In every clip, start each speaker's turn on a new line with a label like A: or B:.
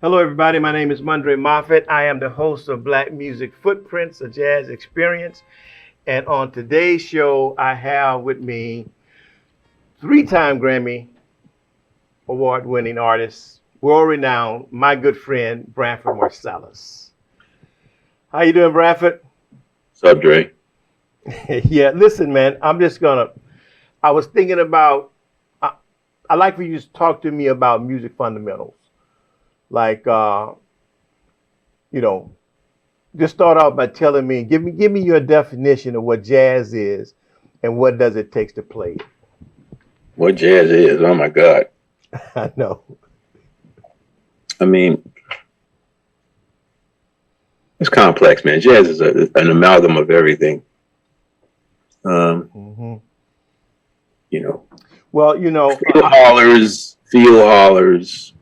A: Hello, everybody. My name is Mondre Moffett. I am the host of Black Music Footprints, a jazz experience. And on today's show, I have with me three-time Grammy Award Winning artist, world-renowned, my good friend, Branford Marsalis. How you doing, Branford?
B: What's up, Dre?
A: Yeah, listen, man, I was thinking about, I like for you to talk to me about music fundamentals. Like, just start off by telling me, give me your definition of what jazz is and what does it take to play it.
B: What jazz is? Oh my God.
A: I know.
B: I mean, it's complex, man. Jazz is an amalgam of everything.
A: Mm-hmm. Well,
B: field hollers,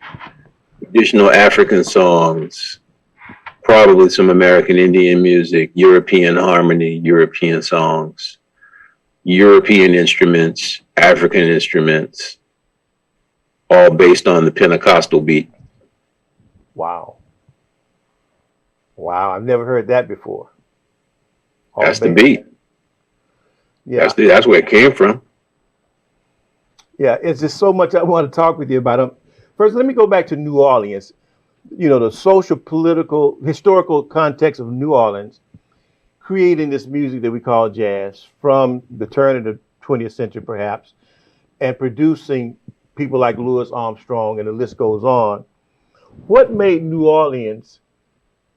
B: traditional African songs, probably some American Indian music, European harmony, European songs, European instruments, African instruments, all based on the Pentecostal beat.
A: Wow. I've never heard that before.
B: That's the beat.
A: Yeah.
B: That's where it came from.
A: Yeah, it's just so much I want to talk with you about. First, let me go back to New Orleans. The social, political, historical context of New Orleans, creating this music that we call jazz from the turn of the 20th century, perhaps, and producing people like Louis Armstrong, and the list goes on. What made New Orleans,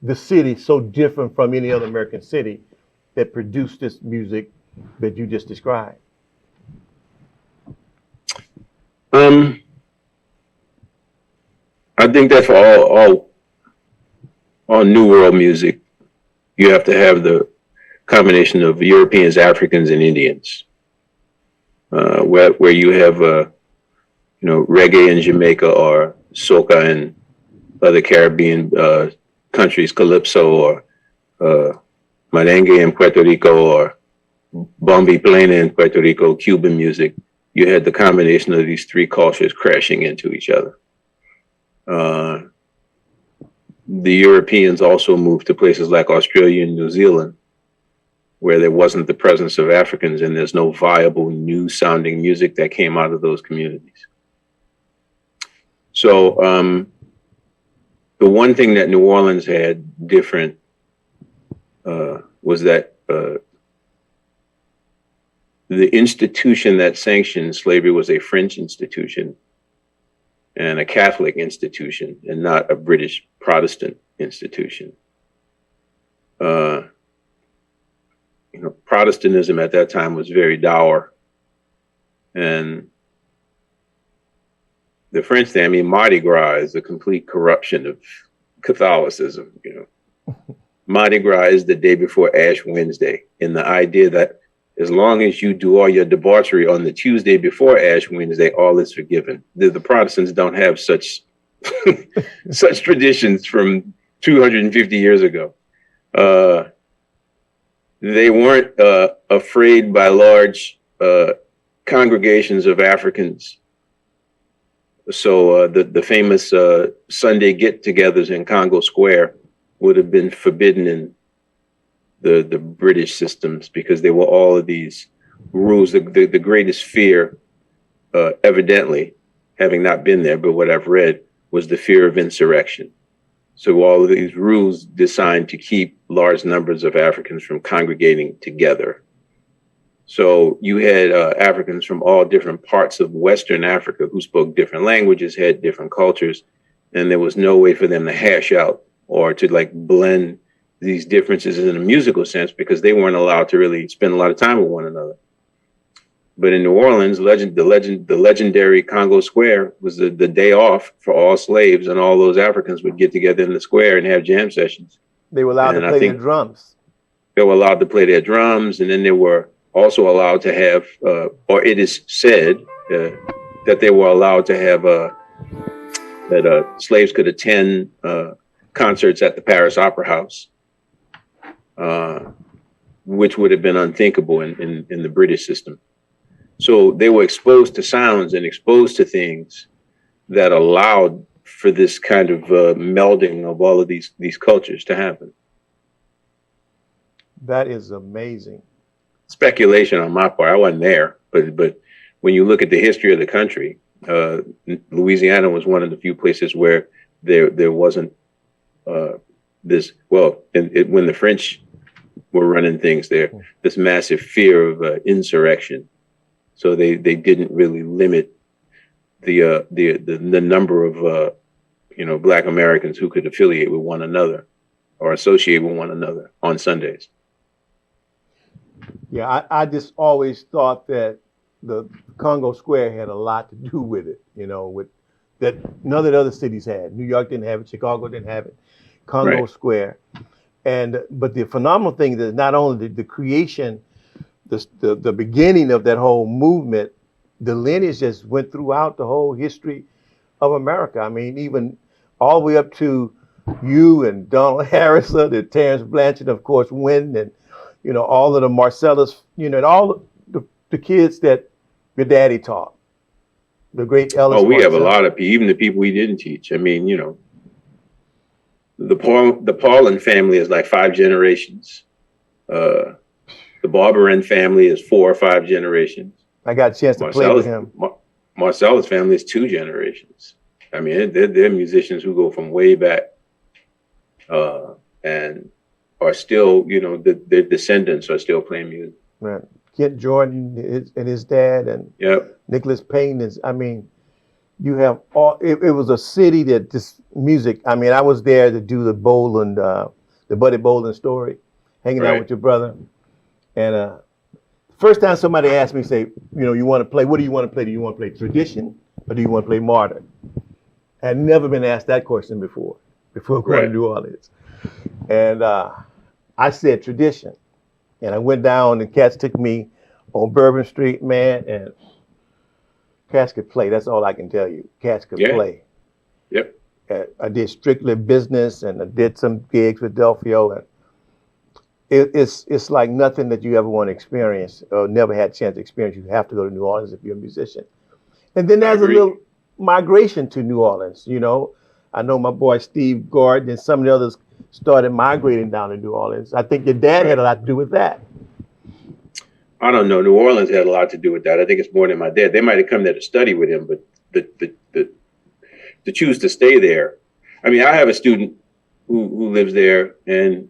A: the city, so different from any other American city that produced this music that you just described?
B: I think that for all New World music, you have to have the combination of Europeans, Africans, and Indians. Where you have reggae in Jamaica or soca in other Caribbean countries, calypso or merengue in Puerto Rico or bombi plena in Puerto Rico, Cuban music. You had the combination of these three cultures crashing into each other. The Europeans also moved to places like Australia and New Zealand, where there wasn't the presence of Africans and there's no viable new sounding music that came out of those communities. So the one thing that New Orleans had different was that the institution that sanctioned slavery was a French institution and a Catholic institution and not a British Protestant institution. Protestantism at that time was very dour. And the French thing, Mardi Gras is a complete corruption of Catholicism. Mardi Gras is the day before Ash Wednesday. And the idea that as long as you do all your debauchery on the Tuesday before Ash Wednesday, all is forgiven. The Protestants don't have such such traditions from 250 years ago. They weren't afraid by large congregations of Africans. So the famous Sunday get-togethers in Congo Square would have been forbidden in the British systems because they were all of these rules. The greatest fear, evidently, having not been there, but what I've read, was the fear of insurrection. So all of these rules designed to keep large numbers of Africans from congregating together. So you had Africans from all different parts of Western Africa who spoke different languages, had different cultures, and there was no way for them to hash out or to blend these differences in a musical sense because they weren't allowed to really spend a lot of time with one another. But in New Orleans, the legendary Congo Square was the day off for all slaves, and all those Africans would get together in the square and have jam sessions.
A: They were allowed to play their drums.
B: They were allowed to play their drums, and then they were also allowed to have, or it is said that they were allowed to have that slaves could attend concerts at the Paris Opera House. Which would have been unthinkable in the British system. So they were exposed to sounds and exposed to things that allowed for this kind of melding of all of these cultures to happen.
A: That is amazing.
B: Speculation on my part. I wasn't there, but when you look at the history of the country, Louisiana was one of the few places where there wasn't this. Well, when the French were running things there, this massive fear of insurrection, so they didn't really limit the number of Black Americans who could affiliate with one another or associate with one another on Sundays.
A: Yeah, I just always thought that the Congo Square had a lot to do with it, with that none of the other cities had. New York didn't have it, Chicago didn't have it, Congo
B: Right.
A: Square. But the phenomenal thing is not only the creation, the beginning of that whole movement, the lineage just went throughout the whole history of America. I mean, even all the way up to you and Donald Harrison and Terrence Blanchard, of course, Wynn, and all of the Marsalis, and all the kids that your daddy taught. The great Ellis.
B: Oh, we have a
A: Marsalis.
B: lot of people, even the people we didn't teach. I mean, the Paulin family is like 5 generations. The Barberin family is 4 or 5 generations.
A: I got a chance to play with him.
B: Marsalis family is 2 generations. I mean, they're musicians who go from way back, and are still, their descendants are still playing music.
A: Right. Kent Jordan and his dad, and
B: Yep.
A: Nicholas Payne is. I mean, you have all. It was a city that just music. I mean, I was there to do the Boland, the Buddy Boland story, hanging out
B: Right.
A: with your brother. And first time somebody asked me, say, you want to play? What do you want to play? Do you want to play tradition or do you want to play modern? I had never been asked that question before going
B: Right.
A: to New Orleans. And I said tradition. And I went down and cats took me on Bourbon Street, man, and cats could play. That's all I can tell you. Cats could
B: Yeah.
A: play.
B: Yep.
A: I did strictly business, and I did some gigs with Delphio, and it's like nothing that you ever want to experience or never had a chance to experience. You have to go to New Orleans if you're a musician. And then there's a
B: agree.
A: little migration to New Orleans. I know my boy Steve Gordon and some of the others started migrating down to New Orleans. I think your dad had a lot to do with that.
B: I don't know. New Orleans had a lot to do with that. I think it's more than my dad. They might have come there to study with him, but to choose to stay there. I mean, I have a student who lives there, and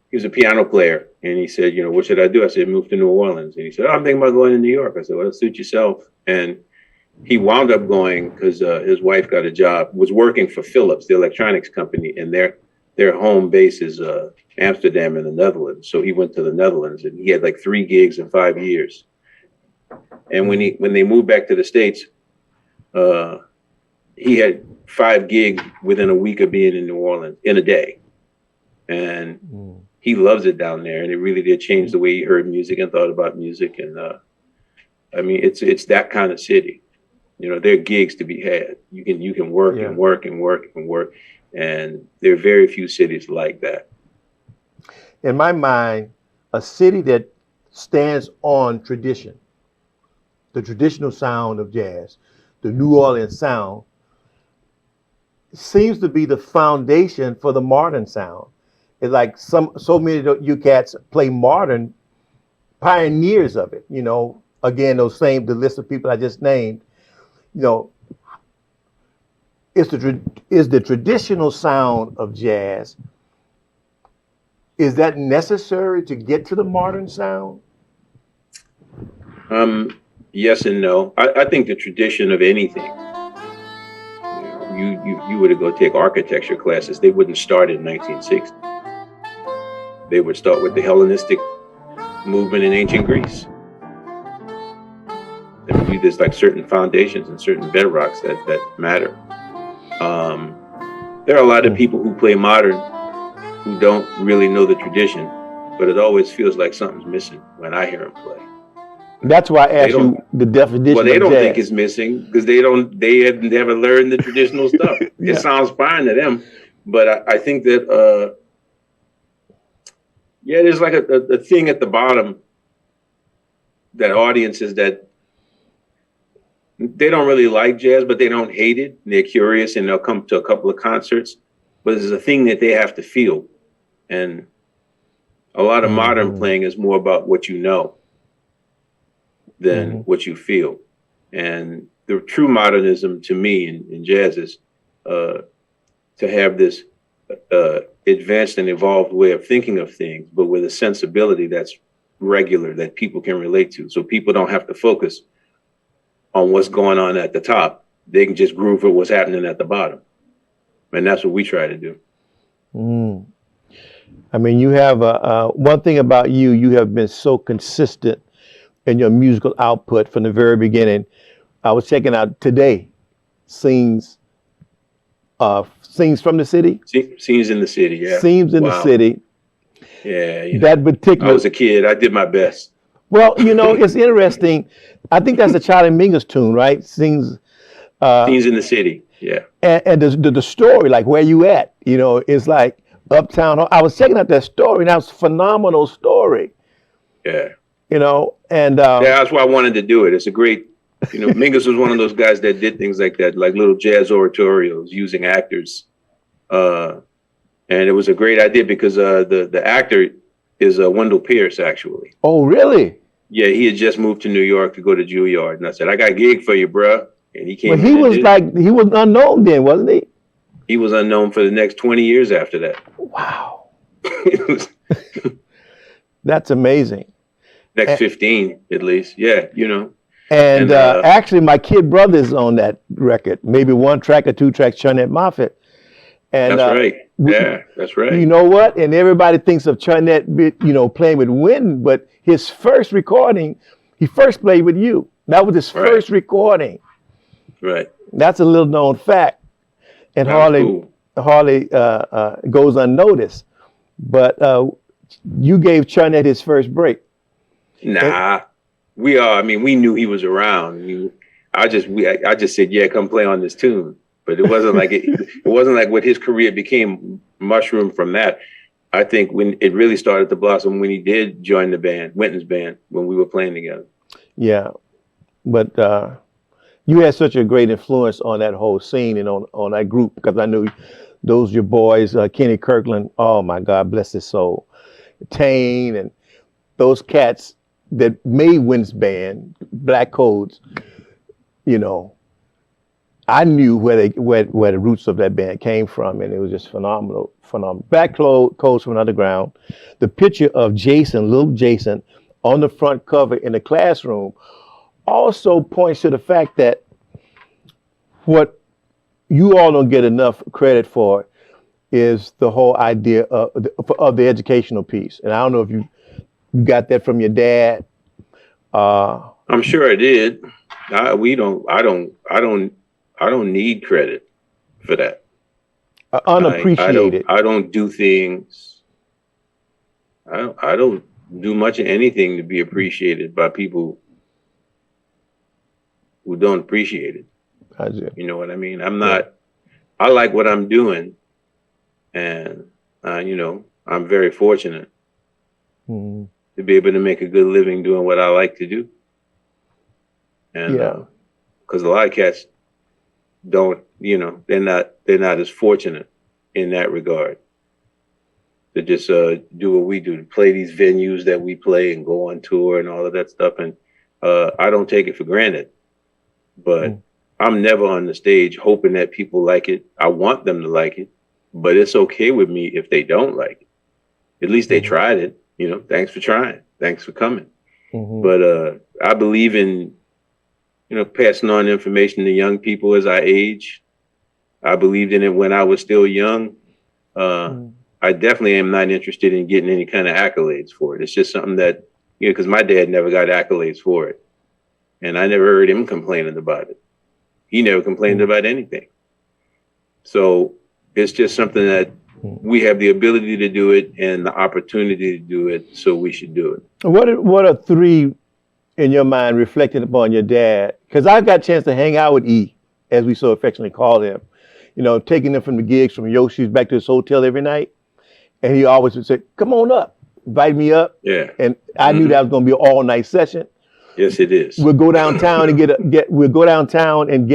B: he was a piano player, and he said, what should I do? I said, move to New Orleans. And he said, I'm thinking about going to New York. I said, well, suit yourself. And he wound up going because his wife got a job, was working for Philips, the electronics company, and their home base is Amsterdam in the Netherlands. So he went to the Netherlands, and he had like 3 gigs in 5 years. And when they moved back to the States, he had 5 gigs within a week of being in New Orleans in a day. And he loves it down there. And it really did change the way he heard music and thought about music. And I mean, it's that kind of city. There are gigs to be had. You can work and work and work and work. And there are very few cities like that.
A: In my mind, a city that stands on tradition, the traditional sound of jazz, the New Orleans sound, seems to be the foundation for the modern sound. It's like so many of you cats play modern, pioneers of it. Again, the list of people I just named. Is the traditional sound of jazz, is that necessary to get to the modern sound?
B: Yes and no. I think the tradition of anything, you were to go take architecture classes, they wouldn't start in 1960. They would start with the Hellenistic movement in ancient Greece. There's like certain foundations and certain bedrocks that matter. There are a lot of people who play modern who don't really know the tradition, but it always feels like something's missing when I hear them play.
A: That's why I asked you the definition.
B: Well, they
A: of
B: don't
A: jazz.
B: think it's missing because they have never learned the traditional stuff.
A: Yeah.
B: It sounds fine to them, but I think that there's like a thing at the bottom that audiences that they don't really like jazz, but they don't hate it. They're curious and they'll come to a couple of concerts, but it's a thing that they have to feel. And a lot of modern playing is more about what you know than what you feel. And the true modernism to me in jazz is to have this advanced and evolved way of thinking of things, but with a sensibility that's regular, that people can relate to. So people don't have to focus on what's going on at the top. They can just groove with what's happening at the bottom. And that's what we try to do.
A: I mean, you have one thing about you, you have been so consistent in your musical output from the very beginning. I was checking out today, Scenes from the City.
B: Scenes in the City, yeah.
A: Scenes in the City.
B: Yeah.
A: That particular.
B: I was a kid. I did my best.
A: Well, it's interesting. I think that's a Charlie Mingus tune, right? Scenes
B: in the City, yeah.
A: And the story, like where you at, it's like Uptown. I was checking out that story, and that was a phenomenal story.
B: Yeah.
A: And
B: that's why I wanted to do it. It's a great, Mingus was one of those guys that did things like that, like little jazz oratorios using actors. And it was a great idea because the actor is Wendell Pierce, actually.
A: Oh, really?
B: Yeah, he had just moved to New York to go to Juilliard. And I said, I got a gig for you, bruh. And he came.
A: But he was unknown then, wasn't he?
B: He was unknown for the next 20 years after that.
A: Wow. That's amazing.
B: Next 15, at least. Yeah,
A: And actually, my kid brother's on that record. Maybe one track or two tracks, Chunette Moffett. And
B: that's right. Yeah, that's right.
A: You know what? And everybody thinks of Chunette, playing with Wynton, but his first recording, he first played with you. That was his first recording.
B: Right.
A: That's a little known fact. And hardly goes unnoticed. But you gave Chunette his first break.
B: Nah, we knew he was around. I just said, yeah, come play on this tune. But it wasn't like it wasn't like what his career became mushroom from that. I think when it really started to blossom when he did join the band, Wynton's band, when we were playing together. Yeah.
A: But you had such a great influence on that whole scene and on that group, because I knew those your boys, Kenny Kirkland, oh my God, bless his soul, Tane, and those cats that made Wynton's band, Black Codes, I knew where the roots of that band came from, and it was just phenomenal. Black Codes from Underground. The picture of little Jason, on the front cover in the classroom also points to the fact that what you all don't get enough credit for is the whole idea of the educational piece. And I don't know if you got that from your dad.
B: I'm sure I did. I don't need credit for that.
A: Unappreciated.
B: I don't do things. I don't do much of anything to be appreciated by people who don't appreciate it. You know what I mean? I like what I'm doing, and I'm very fortunate to be able to make a good living doing what I like to do. And because a lot of cats don't, they're not as fortunate in that regard to just do what we do, to play these venues that we play and go on tour and all of that stuff. And I don't take it for granted, but I'm never on the stage hoping that people like it. I want them to like it, but it's okay with me if they don't like it. At least they tried it. Thanks for trying. Thanks for coming. But I believe in passing on information to young people as I age. I believed in it when I was still young. I definitely am not interested in getting any kind of accolades for it. It's just something that, because my dad never got accolades for it. And I never heard him complaining about it. He never complained about anything. So it's just something that we have the ability to do it and the opportunity to do it. So we should do it.
A: What are three in your mind reflecting upon your dad? Because I got a chance to hang out with E, as we so affectionately call him, taking him from the gigs from Yoshi's back to his hotel every night. And he always would say, come on up, invite me up.
B: Yeah.
A: And I knew that was going to be an all night session.
B: Yes, it is.
A: We'll go downtown and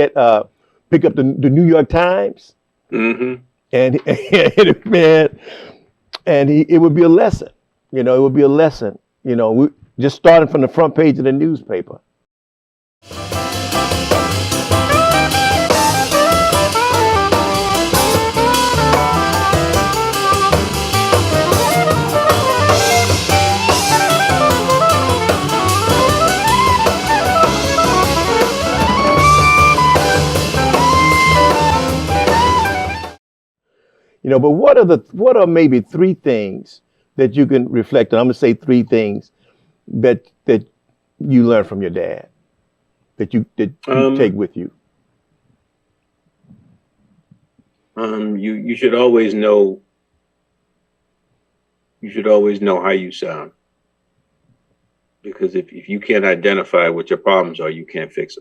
A: pick up the New York Times,
B: Mm-hmm.
A: and man, it would be a lesson. You know, it would be a lesson. You know, we just starting from the front page of the newspaper. You know, but what are maybe three things that you can reflect on? I'm gonna say three things that you learned from your dad that you take with you.
B: You should always know. You should always know how you sound, because if you can't identify what your problems are, you can't fix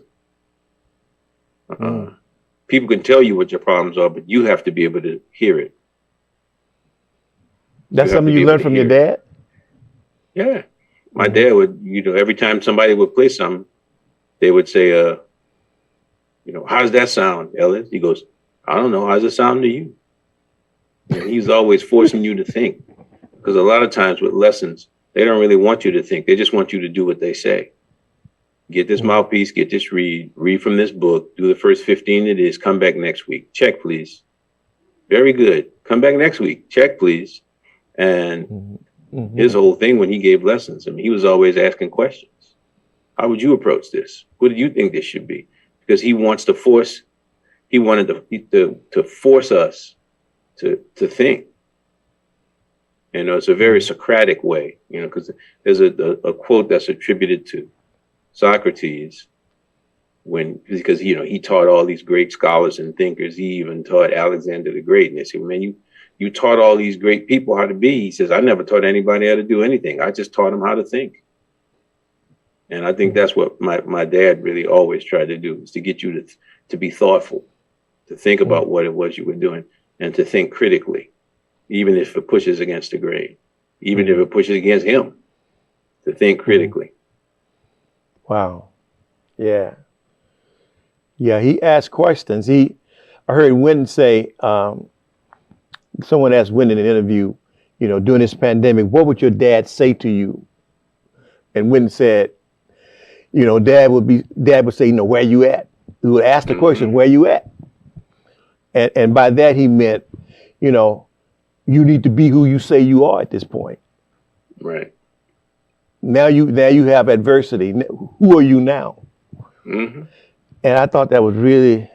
B: them. People can tell you what your problems are, but you have to be able to hear it.
A: That's something you learned from your dad?
B: Yeah. My dad would, every time somebody would play something, they would say, how's that sound, Ellis? He goes, I don't know. How's it sound to you? And he's always forcing you to think, because a lot of times with lessons, they don't really want you to think. They just want you to do what they say. Get this mouthpiece, get this read from this book, do the first 15 it is, come back next week. Check, please. Very good. Come back next week. Check, please. And his whole thing when he gave lessons, I mean, he was always asking questions. How would you approach this? What do you think this should be? Because he wanted to force us to think. It's a very Socratic way, because there's a quote that's attributed to Socrates because he taught all these great scholars and thinkers. He even taught Alexander the Great. And they said, man, you taught all these great people how to be. He says, I never taught anybody how to do anything. I just taught them how to think. And I think that's what my dad really always tried to do, is to get you to be thoughtful, to think about what it was you were doing, and to think critically, even if it pushes against the grain, even if it pushes against him, to think critically.
A: Wow. Yeah. Yeah, he asked questions. I heard Wynton say, someone asked Wynton in an interview, during this pandemic, what would your dad say to you? And Wynton said, dad would say, where you at? He would ask the question, where you at? And by that he meant, you need to be who you say you are at this point.
B: Right.
A: Now you have adversity. Who are you now?
B: Mm-hmm.
A: And I thought that was really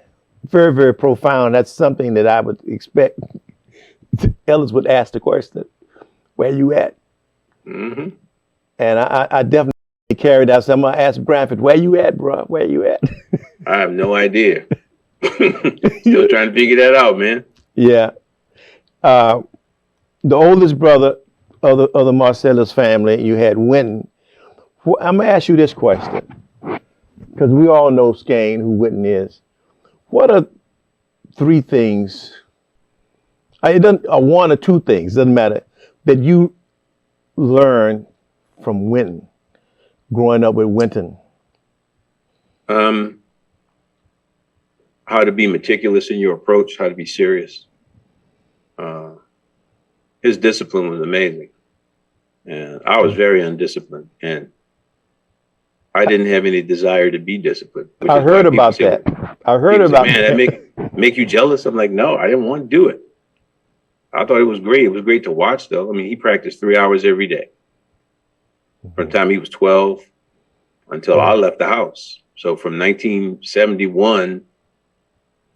A: very, very profound. That's something that I would expect Ellis would ask the question, where you at? Mm-hmm. And I definitely carried out. So I'm going to ask Branford, where you at, bro? Where you at?
B: I have no idea. Still trying to figure that out, man.
A: Yeah. The oldest brother of the Marsalis family, you had Wynton. I'm going to ask you this question, because we all know Skane, who Wynton is. What are three things, one or two things, doesn't matter, that you learned from Wynton, growing up with Wynton?
B: How to be meticulous in your approach, how to be serious. His discipline was amazing. And I was very undisciplined. And I didn't have any desire to be disciplined.
A: I heard about that. I heard about that.
B: Man, that make you jealous? I'm like, no, I didn't want to do it. I thought it was great. It was great to watch, though. I mean, he practiced 3 hours every day. From the time he was 12 until I left the house. So from 1971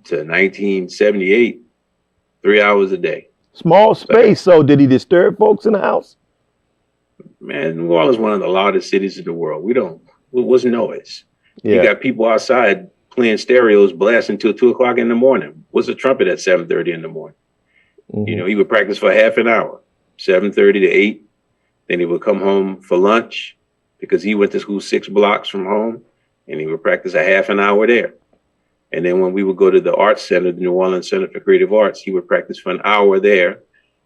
B: to 1978, 3 hours a day.
A: Small space. So did he disturb folks in the house?
B: Man, New Orleans is one of the loudest cities in the world. It was noise. Yeah. You got people outside playing stereos, blasting till 2 o'clock in the morning. What's a trumpet at 7:30 in the morning? Mm-hmm. He would practice for half an hour, 7:30 to 8. Then he would come home for lunch, because he went to school 6 blocks from home, and he would practice a half an hour there. And then when we would go to the Arts Center, the New Orleans Center for Creative Arts, he would practice for an hour there.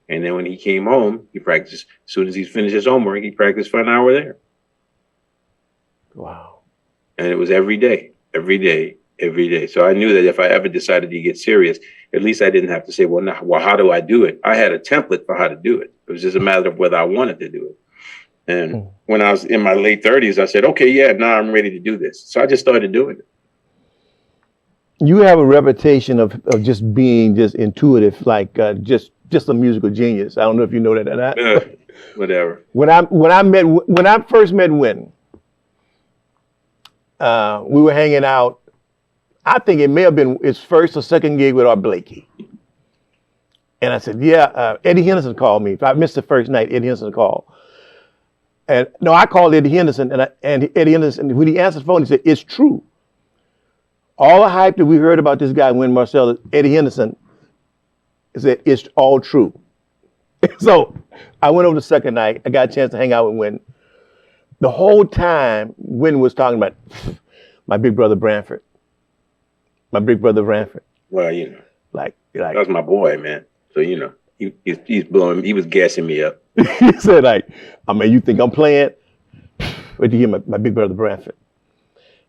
B: And then when he came home, he practiced. As soon as he finished his homework, he practiced for an hour there.
A: Wow.
B: And it was every day, every day, every day. So I knew that if I ever decided to get serious, at least I didn't have to say, well, now, well, how do I do it? I had a template for how to do it. It was just a matter of whether I wanted to do it. And when I was in my late 30s, I said, okay, yeah, now I'm ready to do this. So I just started doing it.
A: You have a reputation of just being just intuitive, like just a musical genius. I don't know if you know that or not.
B: Whatever.
A: When I first met Wynn, we were hanging out. I think it may have been his first or second gig with Art Blakey. And I said, yeah, Eddie Henderson called me. If I missed the first night, Eddie Henderson called. And no, I called Eddie Henderson, and Eddie Henderson, when he answered the phone, he said, it's true. All the hype that we heard about this guy, Wynn Marsalis, Eddie Henderson, said it's all true. So I went over the second night. I got a chance to hang out with Wynn. The whole time, Wynn was talking about my big brother Branford. My big brother Branford.
B: Well, you know,
A: like
B: that was my boy, man. So you know, he's blowing. He was gassing me up.
A: He said, like, I mean, you think I'm playing? Wait to hear my big brother Branford.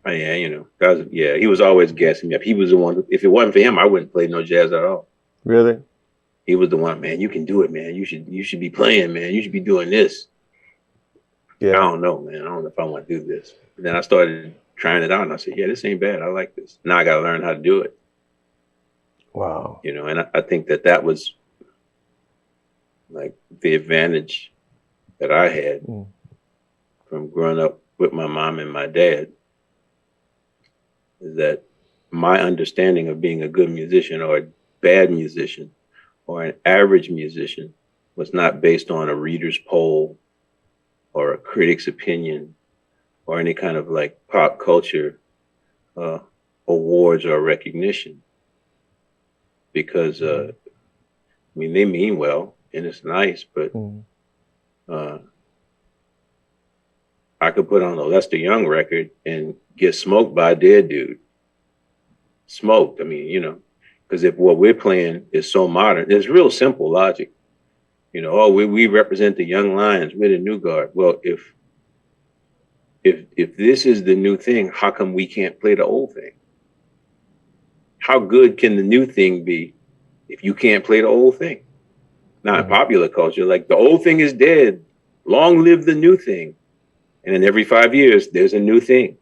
B: Oh, yeah, you know, he was always gassing me up. He was the one. If it wasn't for him, I wouldn't play no jazz at all.
A: Really?
B: He was the one, man. You can do it, man. You should be playing, man. You should be doing this. Yeah. I don't know, man. I don't know if I want to do this. But then I started trying it out, and I said, yeah, this ain't bad. I like this. Now I got to learn how to do it.
A: Wow.
B: You know, and I think that was like the advantage that I had from growing up with my mom and my dad, is that my understanding of being a good musician or a bad musician or an average musician was not based on a reader's poll or a critic's opinion or any kind of like pop culture awards or recognition. Because, I mean, they mean well and it's nice, but I could put on a Lester Young record and get smoked by a dead dude. Smoked. I mean, you know, because if what we're playing is so modern, it's real simple logic. You know, oh, we represent the young lions, we're the new guard. Well, if this is the new thing, how come we can't play the old thing? How good can the new thing be if you can't play the old thing? Now, in popular culture, like the old thing is dead, long live the new thing. And then every 5 years, there's a new thing.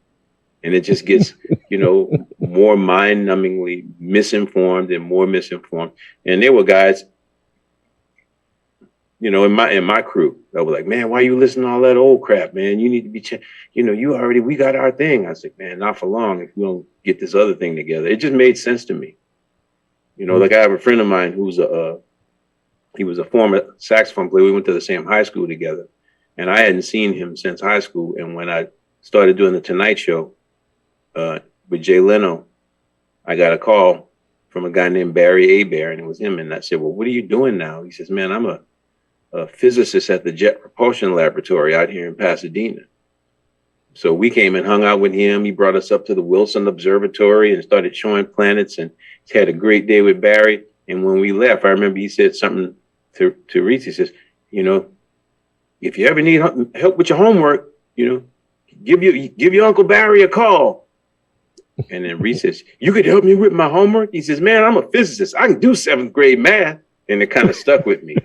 B: And it just gets, you know, more mind-numbingly misinformed and more misinformed. And there were guys, you know, in my crew that were like, man, why you listening to all that old crap, man? You need to be, you know, we got our thing. I said, man, not for long if we don't get this other thing together. It just made sense to me. You know, like I have a friend of mine who's he was a former saxophone player. We went to the same high school together. And I hadn't seen him since high school. And when I started doing the Tonight Show with Jay Leno, I got a call from a guy named Barry Abear, and it was him. And I said, well, what are you doing now? He says, man, I'm a physicist at the Jet Propulsion Laboratory out here in Pasadena. So we came and hung out with him. He brought us up to the Wilson Observatory and started showing planets, and he had a great day with Barry. And when we left, I remember he said something to Reese. He says, you know, if you ever need help with your homework, you know, give your Uncle Barry a call. And then Reese says, you could help me with my homework? He says, man, I'm a physicist. I can do 7th grade math. And it kind of stuck with me.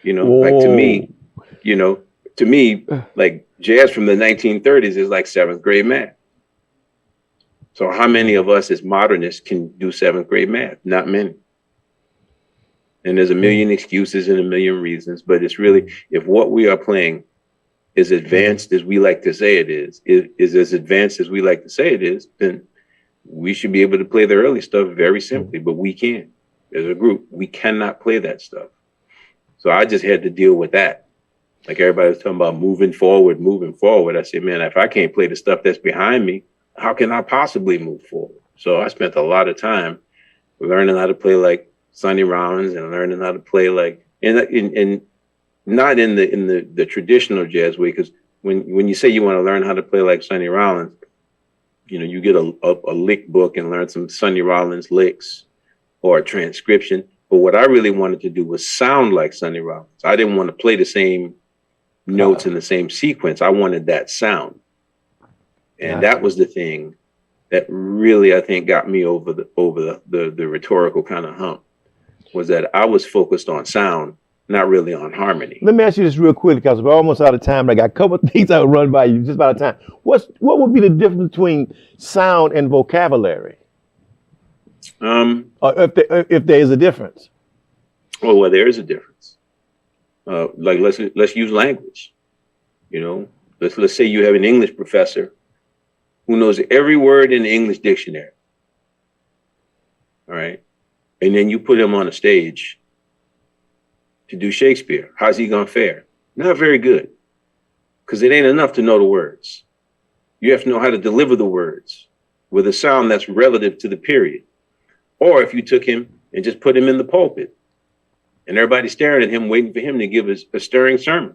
B: You know, like to me, like jazz from the 1930s is like 7th grade math. So how many of us as modernists can do 7th grade math? Not many. And there's a million excuses and a million reasons, but it's really, if what we are playing is advanced as we like to say it is as advanced as we like to say it is, then we should be able to play the early stuff very simply, but we can't. As a group, we cannot play that stuff. So I just had to deal with that. Like everybody was talking about moving forward. I said, man, if I can't play the stuff that's behind me, how can I possibly move forward? So I spent a lot of time learning how to play like Sonny Rollins and learning how to play like, and not in the traditional jazz way, because when you say you want to learn how to play like Sonny Rollins, you know, you get a lick book and learn some Sonny Rollins licks or a transcription. But what I really wanted to do was sound like Sonny Rollins. I didn't want to play the same notes in the same sequence. I wanted that sound. And that was the thing that really, I think, got me over the rhetorical kind of hump, was that I was focused on sound, not really on harmony.
A: Let me ask you this real quick, because we're almost out of time. I got a couple of things I would run by you, just about time. What would be the difference between sound and vocabulary? Or if there is a difference?
B: Well, there is a difference. Like let's use language. You know, let's say you have an English professor who knows every word in the English dictionary. All right. And then you put him on a stage to do Shakespeare. How's he gonna fare? Not very good. Because it ain't enough to know the words. You have to know how to deliver the words with a sound that's relative to the period. Or if you took him and just put him in the pulpit and everybody staring at him, waiting for him to give a stirring sermon.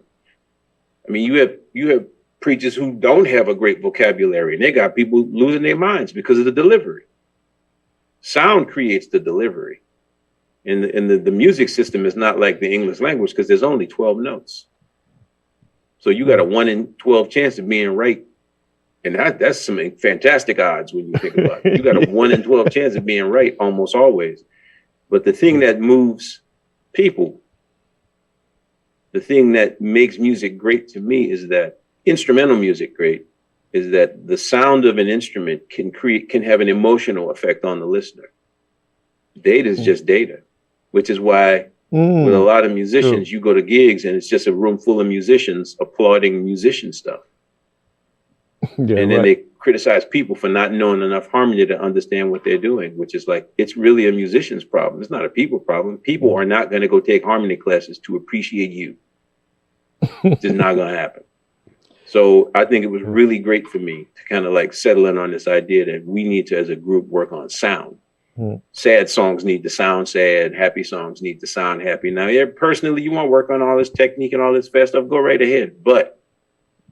B: I mean, you have preachers who don't have a great vocabulary, and they got people losing their minds because of the delivery. Sound creates the delivery. And the music system is not like the English language, because there's only 12 notes. So you got a 1 in 12 chance of being right. And that's some fantastic odds when you think about it. You got a 1 in 12 chance of being right almost always. But the thing that moves people, the thing that makes music great to me, is that instrumental music great, is that the sound of an instrument can have an emotional effect on the listener. Data is just data, which is why with a lot of musicians, you go to gigs and it's just a room full of musicians applauding musician stuff.
A: Yeah,
B: and then they criticize people for not knowing enough harmony to understand what they're doing, which is like, it's really a musician's problem. It's not a people problem. People are not going to go take harmony classes to appreciate you. It's just not going to happen. So I think it was really great for me to kind of like settle in on this idea that we need to, as a group, work on sound. Sad songs need to sound sad. Happy songs need to sound happy. Now, yeah, personally, you want to work on all this technique and all this fast stuff, go right ahead. But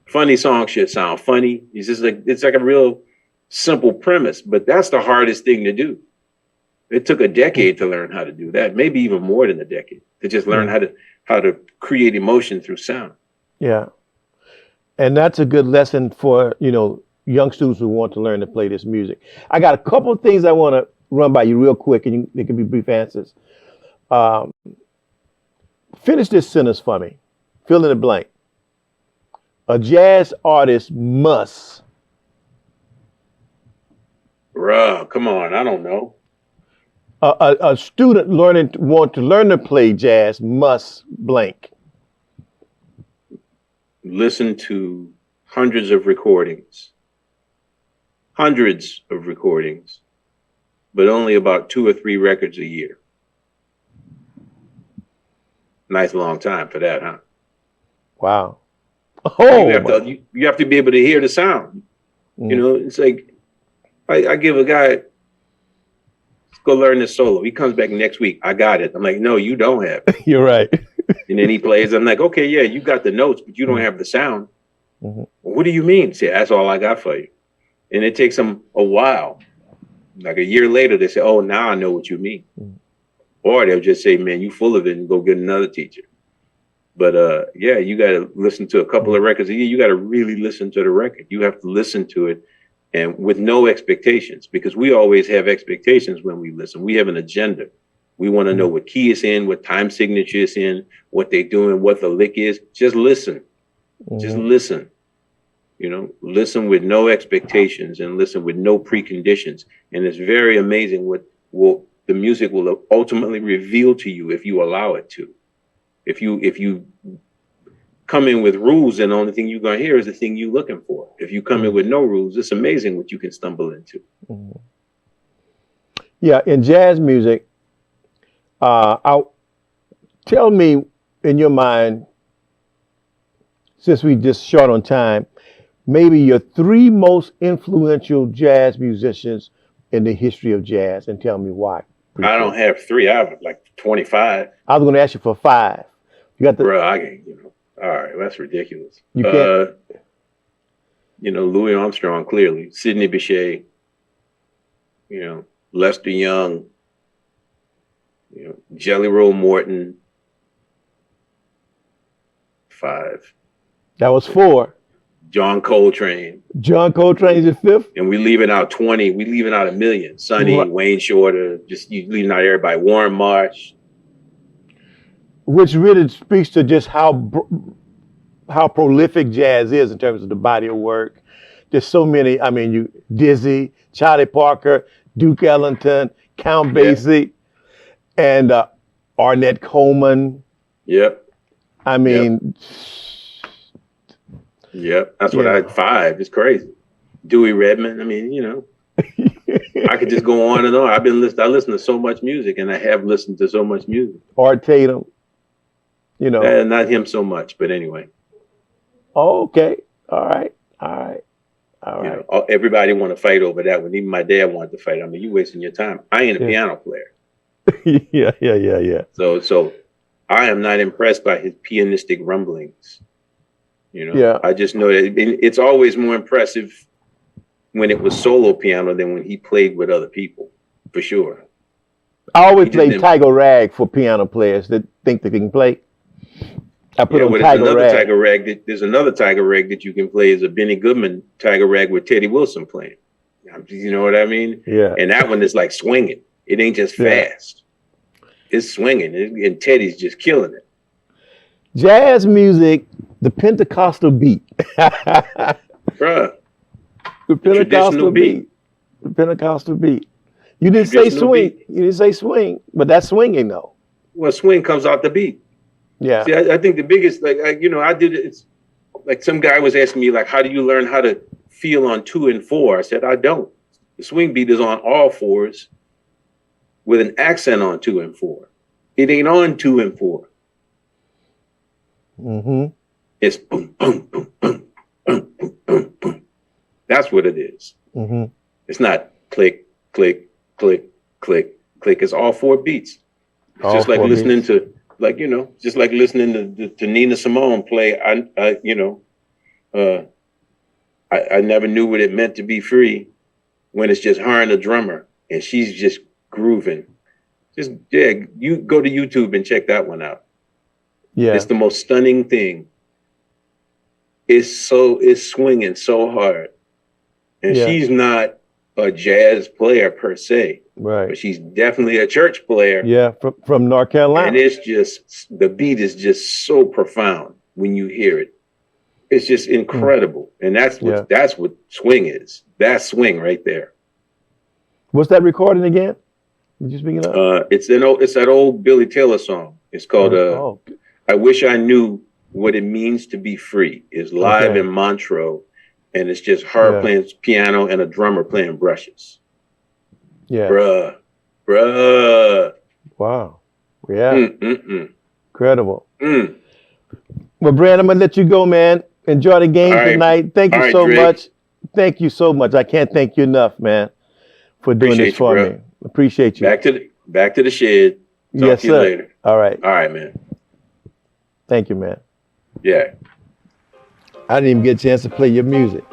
B: funny songs should sound funny. It's like a real simple premise, but that's the hardest thing to do. It took a decade to learn how to do that, maybe even more than a decade, to just learn how to create emotion through sound.
A: Yeah. And that's a good lesson for, young students who want to learn to play this music. I got a couple of things I want to run by you real quick, and they can be brief answers. Finish this sentence for me. Fill in the blank. A jazz artist must.
B: Bruh, come on, I don't know.
A: A student want to learn to play jazz must blank.
B: Listen to hundreds of recordings, but only about 2 or 3 records a year. Nice long time for that, huh?
A: Wow. Oh,
B: you have to be able to hear the sound. It's like I give a guy, let's go learn this solo. He comes back next week. I got it. I'm like, no, you don't have it.
A: You're right.
B: And then he plays. I'm like, okay, yeah, you got the notes, but you don't have the sound. Well, what do you mean? Say, that's all I got for you. And it takes them a while. Like a year later, they say, oh, now I know what you mean. Or they'll just say, man, you full of it, and go get another teacher. But yeah, you got to listen to a couple of records a year. You got to really listen to the record. You have to listen to it, and with no expectations, because we always have expectations when we listen. We have an agenda. We want to know what key it's in, what time signature it's in, what they're doing, what the lick is. Just listen. Just listen. Listen with no expectations and listen with no preconditions. And it's very amazing what the music will ultimately reveal to you if you allow it to. If you come in with rules, and the only thing you're going to hear is the thing you're looking for. If you come in with no rules, it's amazing what you can stumble into.
A: Yeah, in jazz music, tell me in your mind, since we just short on time, maybe your 3 most influential jazz musicians in the history of jazz, and tell me why.
B: I don't have 3. I have like 25.
A: I was going to ask you for 5. You got the.
B: Bro, I can't. All right, that's ridiculous.
A: You can't.
B: Louis Armstrong, clearly. Sidney Bechet. Lester Young. Jelly Roll Morton. 5.
A: That was 4.
B: John Coltrane.
A: John Coltrane's the fifth?
B: And we leaving out 20. We leaving out a million. Sonny,
A: Right.
B: Wayne Shorter, just you leaving out everybody. Warren Marsh.
A: Which really speaks to just how prolific jazz is in terms of the body of work. There's so many. I mean, you Dizzy, Charlie Parker, Duke Ellington, Count Basie, and Ornette Coleman.
B: Yep.
A: I mean,
B: yep. That's what I had 5. It's crazy. Dewey Redman. I mean, you know, I could just go on and on. I listen to so much music, and I have listened to so much music.
A: Art Tatum. You know,
B: not him so much, but anyway.
A: Oh, okay. All right.
B: You know, everybody want to fight over that one. Even my dad wanted to fight. I mean, you wasting your time. I ain't a piano player.
A: Yeah.
B: So I am not impressed by his pianistic rumblings. You know,
A: Yeah.
B: I just know that it's always more impressive when it was solo piano than when he played with other people, for sure.
A: I always play Tiger Rag for piano players that think they can play. I put on Tiger Rag.
B: There's another Tiger Rag that you can play is a Benny Goodman Tiger Rag with Teddy Wilson playing. You know what I mean?
A: Yeah.
B: And that one is like swinging. It ain't just fast. It's swinging, and Teddy's just killing it.
A: Jazz music, the Pentecostal beat.
B: Bruh.
A: The Pentecostal beat. The Pentecostal beat. You didn't say swing. You didn't say swing, but that's swinging though.
B: Well, swing comes out the beat.
A: Yeah.
B: See, I think the biggest, I did it. It's like some guy was asking me, like, how do you learn how to feel on 2 and 4? I said, I don't. The swing beat is on all 4s with an accent on 2 and 4. It ain't on 2 and 4.
A: Mm-hmm.
B: It's boom, boom, boom, boom, boom, boom, boom, boom. That's what it is.
A: Mm-hmm.
B: It's not click, click, click, click, click. It's all 4 beats. It's just like listening to, like, you know, just like listening to Nina Simone play. I never knew what it meant to be free when it's just her and the drummer and she's just grooving. You go to YouTube and check that one out.
A: Yeah.
B: It's the most stunning thing. It's swinging so hard. And she's not a jazz player per se.
A: Right.
B: But she's definitely a church player.
A: Yeah, from North Carolina.
B: And it's just, the beat is just so profound when you hear it. It's just incredible. And that's what swing is. That's swing right there.
A: What's that recording again? Did you speak it up?
B: It's that old Billy Taylor song. It's called I Wish I Knew What It Means to Be Free. It's live in Montreux. And it's just her playing piano and a drummer playing brushes.
A: Yeah.
B: Bruh.
A: Wow. Yeah. Incredible. Well, Brand, I'm going to let you go, man. Enjoy the game tonight. Thank you so much. Thank you so much. I can't thank you enough, man, for doing this for me. Appreciate you.
B: Back to the shed. Talk to you later.
A: All right.
B: All right, man.
A: Thank you, man.
B: Yeah.
A: I didn't even get a chance to play your music.